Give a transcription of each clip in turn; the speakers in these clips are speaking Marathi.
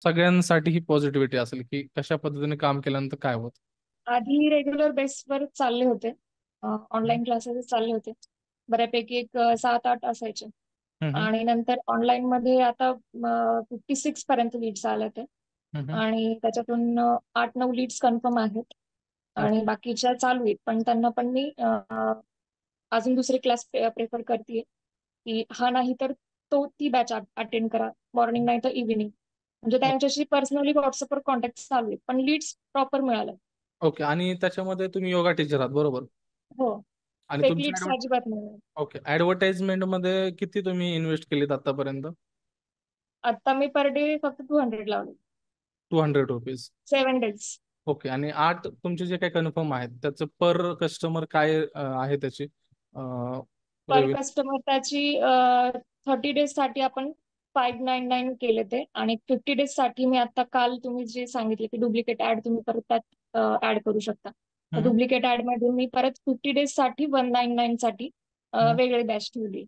सगळ्यांसाठी ही पॉझिटिव्हिटी असेल की कशा पद्धतीने काम केल्यानंतर काय होत. आधी रेग्युलर बेसवर चालले होते. हम्म. ऑनलाईन क्लासेस चालले होते. बऱ्यापैकी एक 7-8 असायचे. हम्म. आणि नंतर ऑनलाईन मध्ये आता 56 पर्यंत लीड्स आले ते. हम्म. आणि त्याच्यातून 8-9 लीड्स कन्फर्म आहेत. आणि ओके. बाकीच्या चालू आहेत, पण त्यांना पण मी अजून दुसरे क्लास प्रेफर करते, की हा नाही तर ती बॅच अटेंड करा, मॉर्निंग नाही तर इव्हिनिंग. म्हणजे त्यांच्याशी पर्सनली व्हॉट्सअपवर कॉन्टॅक्ट चालू आहे, पण लीड्स प्रॉपर मिळाल्या. ओके आणि त्याच्यामध्ये तुम्ही योगा टीचर आहात बरोबर. हो. आणि फेक तुमची लीड्स अजिबात नाही. ओके, ऍडव्हर्टाइजमेंट मध्ये किती तुम्ही इन्व्हेस्ट केलीत आतापर्यंत. आता मी पर डे फक्त 200 लावले. ₹200. 7 days. ओके आणि 8 तुमचे जे काही कन्फर्म आहेत त्याचं पर कस्टमर काय आहे त्याची पर रेव्हेन्यू. कस्टमर त्याची 30 days साठी आपण 599 केले ते, आणि 50 days साठी मी आता काल तुम्ही जे सांगितले की डुप्लिकेट ऍड तुम्ही परत त्यात ऍड करू शकता. डुप्लिकेट ऍड मध्ये मी परत 50 days साठी 199 साठी वेगळे बॅच ठेवली.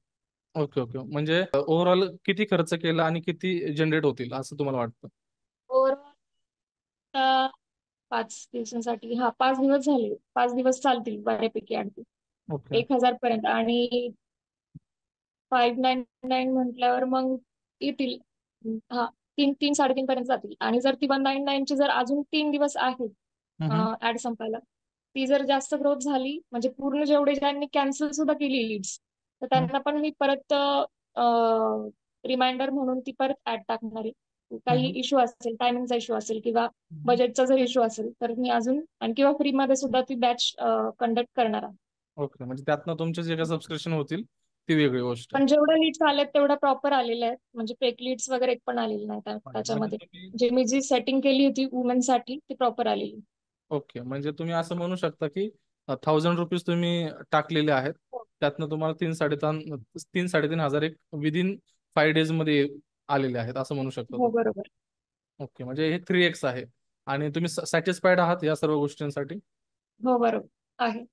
ओके ओके, म्हणजे ओव्हरऑल किती खर्च केला आणि किती जनरेट होतील असं तुम्हाला वाटतं. ओव्हरऑल 5 दिवसांसाठी, 5 दिवस झाले, 5 दिवस चालतील बऱ्यापैकी अगदी ओके. 1,000 पर्यंत. आणि 599 म्हटल्यावर मग येतील, हा, 3-3, 3.5 पर्यंत जातील. आणि जर ती 199 ची जर अजून 3 दिवस आहेत ऍड संपायला, ती जर जास्त ग्रोथ झाली, म्हणजे पूर्ण जेवढे ज्यांनी कॅन्सल सुद्धा केली लीड्स, तर त्यांना पण मी परत रिमाइंडर म्हणून ती परत ऍड टाकणार आहे. काही इश्यू असेल, टायमिंगचा इश्यू असेल किंवा बजेटचा जर इश्यू असेल, तर मी अजून आणि किंवा फ्रीमध्ये सुद्धा ती बॅच कंडक्ट करणार आहे. ओके, म्हणजे त्यातनं तुमचे जे काही सबस्क्रिप्शन होतील ती वेगळी गोष्ट आहे. पण जेवढ्या लीड्स आल्यात तेवढ्या प्रॉपर आलेल्या आहेत, म्हणजे फेक लीड्स वगैरे एक पण आलेले नाही म्हणजे त्याच्यामध्ये. तुम्ही जे मी जी सेटिंग केली होती वुमेन साठी ती प्रॉपर आलेली. ओके, म्हणजे तुम्ही असं म्हणू शकता की ₹1000 तुम्ही टाकलेले आहेत. हो. त्यातनं तुम्हाला 3-3.5 हजार एक विदिन 5 डेज मध्ये आलेले आहेत असं म्हणू शकता हो, तुम्ही. बरोबर. ओके, म्हणजे हे 3x आहे. आणि तुम्ही सॅटिस्फाईड आहात या सर्व गोष्टींसाठी. हो, बरोबर आहे.